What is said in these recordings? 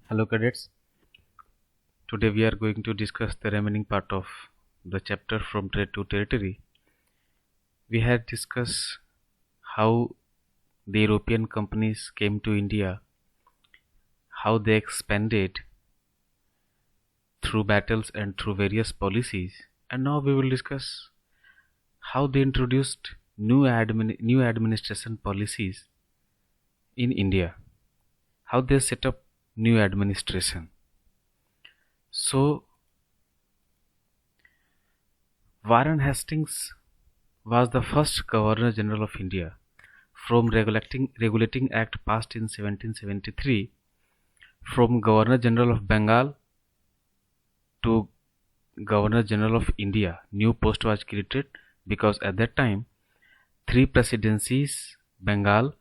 Hello cadets, today we are going to discuss the remaining part of the chapter from trade to territory. We had discussed how the European companies came to India, how they expanded through battles and through various policies, and now we will discuss how they introduced new administration policies in India, how they set up new administration. So Warren Hastings was the first Governor General of India. From Regulating Act passed in 1773, from Governor General of Bengal to Governor General of India, new post was created because at that time three presidencies, Bengal,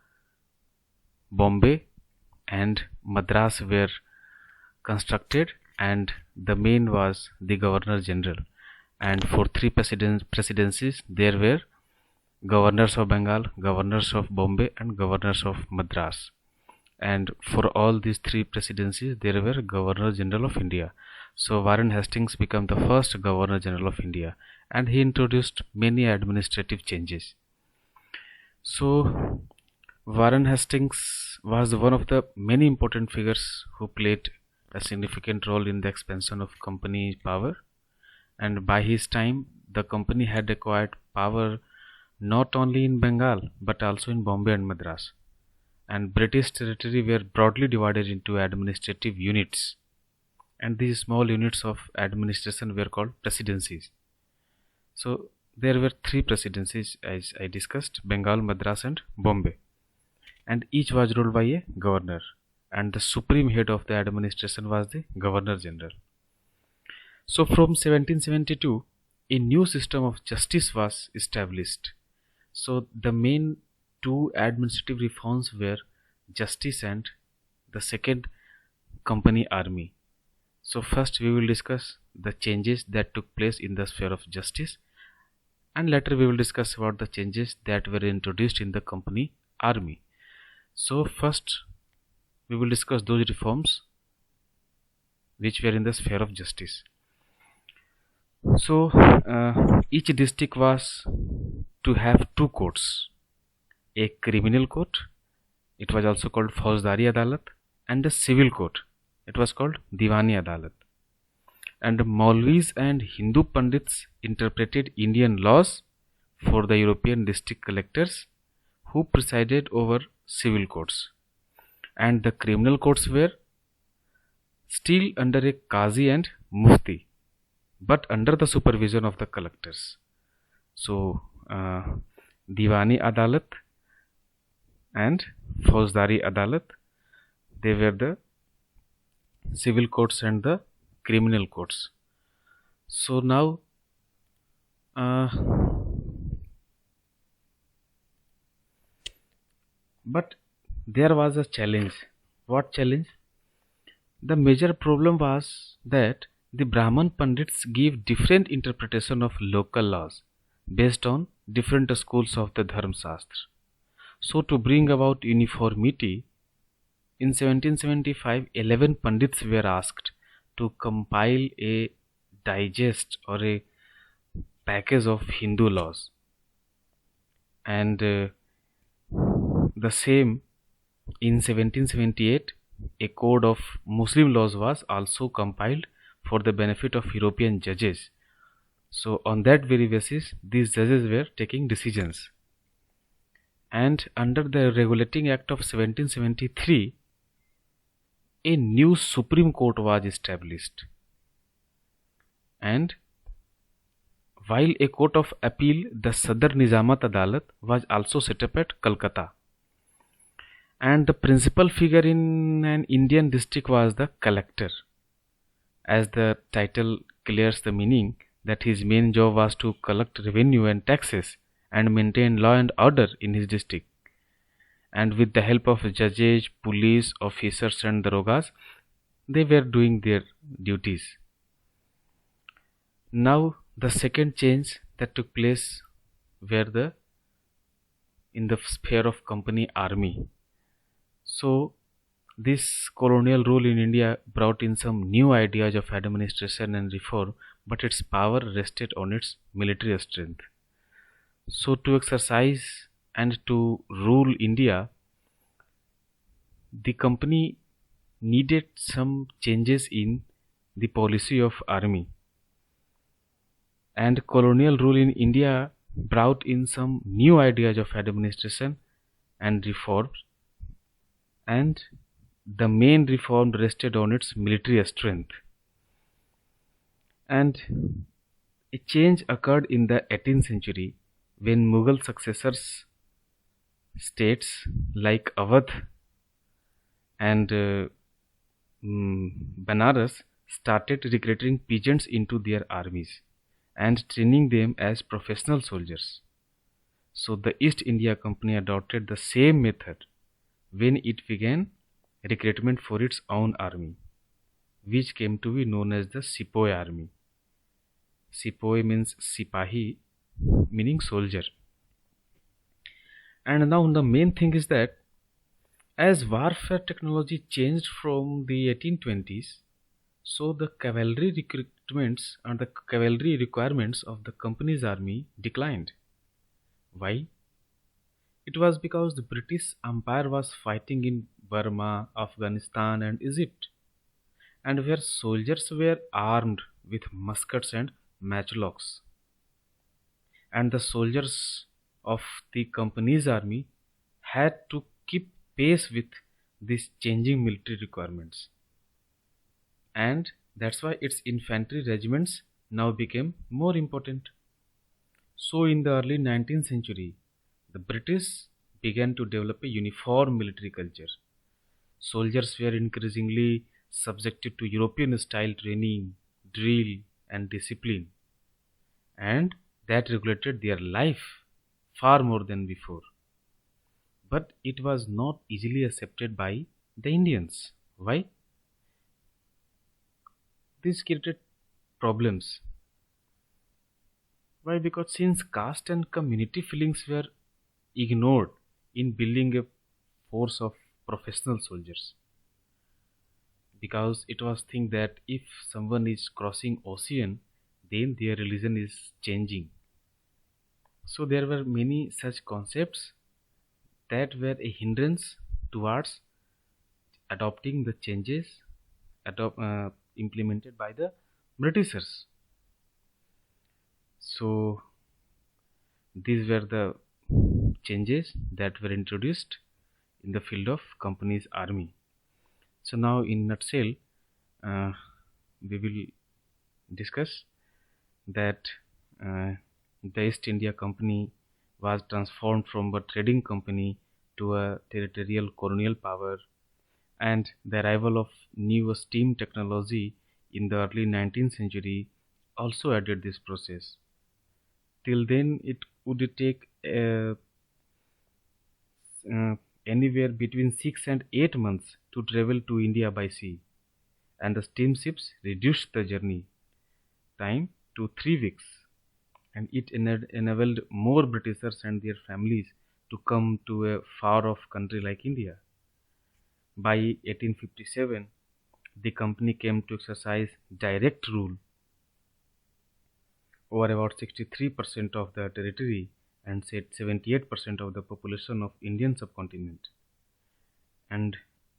Bombay and Madras, were constructed, and the main was the Governor General. And for three presidencies there were governors of Bengal, governors of Bombay and governors of Madras. And for all these three presidencies there were Governor General of India. So Warren Hastings became the first Governor General of India, and he introduced many administrative changes. So Warren Hastings was one of the many important figures who played a significant role in the expansion of company power, and by his time the company had acquired power not only in Bengal but also in Bombay and Madras, and British territory were broadly divided into administrative units, and these small units of administration were called presidencies. So there were three presidencies, as I discussed: Bengal, Madras and Bombay, and each was ruled by a governor, and the supreme head of the administration was the Governor General. So from 1772 a new system of justice was established. So the main two administrative reforms were justice and the second, company army. So first we will discuss the changes that took place in the sphere of justice, and later we will discuss about the changes that were introduced in the company army. So first we will discuss those reforms which were in the sphere of justice. So each district was to have two courts, a criminal court, it was also called Faujdari Adalat, and a civil court, it was called Diwani Adalat. And Maulvis and Hindu Pandits interpreted Indian laws for the European district collectors, who presided over civil courts. And the criminal courts were still under a Qazi and Mufti, but under the supervision of the collectors. So Diwani Adalat and Faujdari Adalat, they were the civil courts and the criminal courts. So now but there was a challenge. What challenge? The major problem was that the Brahman Pandits gave different interpretation of local laws based on different schools of the Dharma Shastra. So to bring about uniformity, in 1775 11 Pandits were asked to compile a digest or a package of Hindu laws, and the same in 1778 a code of Muslim laws was also compiled for the benefit of European judges. So on that very basis these judges were taking decisions, and under the Regulating Act of 1773 a new Supreme Court was established, and while a court of appeal, the Sadar Nizamat Adalat, was also set up at Calcutta, and the principal figure in an Indian district was the collector. As the title clears the meaning, that his main job was to collect revenue and taxes and maintain law and order in his district, and with the help of judges, police officers and darogas, they were doing their duties. Now the second change that took place were in the sphere of company army. So this colonial rule in India brought in some new ideas of administration and reform, but its power rested on its military strength. So to exercise and to rule India, the company needed some changes in the policy of army, and colonial rule in India brought in some new ideas of administration and reforms, and the main reform rested on its military strength. And a change occurred in the 18th century when Mughal successors states like Awadh and Banaras started recruiting peasants into their armies and training them as professional soldiers. So the East India Company adopted the same method when it began recruitment for its own army, which came to be known as the Sepoy army. Sepoy means Sipahi, meaning soldier. And now the main thing is that as warfare technology changed from the 1820s, so the cavalry recruitments and the cavalry requirements of the company's army declined. Why? It was because the British Empire was fighting in Burma, Afghanistan, and Egypt, and where soldiers were armed with muskets and matchlocks. And the soldiers of the company's army had to keep pace with these changing military requirements, and that's why its infantry regiments now became more important. So in the early 19th century, the British began to develop a uniform military culture. Soldiers were increasingly subjected to European style training, drill, and discipline, and that regulated their life far more than before. But it was not easily accepted by the Indians. Why? This created problems. Why? Because since caste and community feelings were ignored in building a force of professional soldiers, because it was think that if someone is crossing ocean, then their religion is changing. So there were many such concepts that were a hindrance towards adopting the changes implemented by the Britishers. So these were the changes that were introduced in the field of company's army. So now in nutshell, we will discuss that the East India Company was transformed from a trading company to a territorial colonial power, and the arrival of new steam technology in the early 19th century also added this process. Till then, it would take anywhere between 6 and 8 months to travel to India by sea, and the steamships reduced the journey time to 3 weeks, and it enabled more Britishers and their families to come to a far off country like India. By 1857, the company came to exercise direct rule over about 63% of the territory and said 78% of the population of Indian subcontinent. And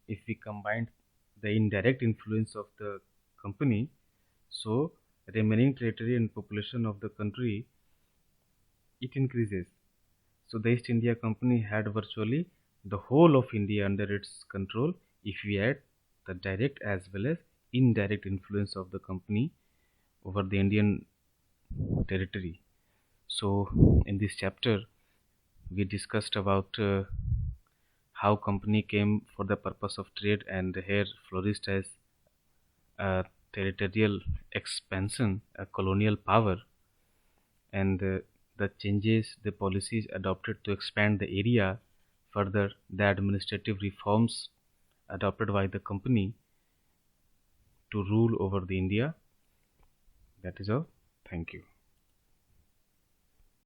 if we combine the indirect influence of the company, so remaining territory and population of the country, it increases. So the East India Company had virtually the whole of India under its control if we add the direct as well as indirect influence of the company over the Indian territory. So in this chapter we discussed about how company came for the purpose of trade and here flourished as a territorial expansion, a colonial power, and the changes, the policies adopted to expand the area further, the administrative reforms adopted by the company to rule over the India. That is all. Thank you.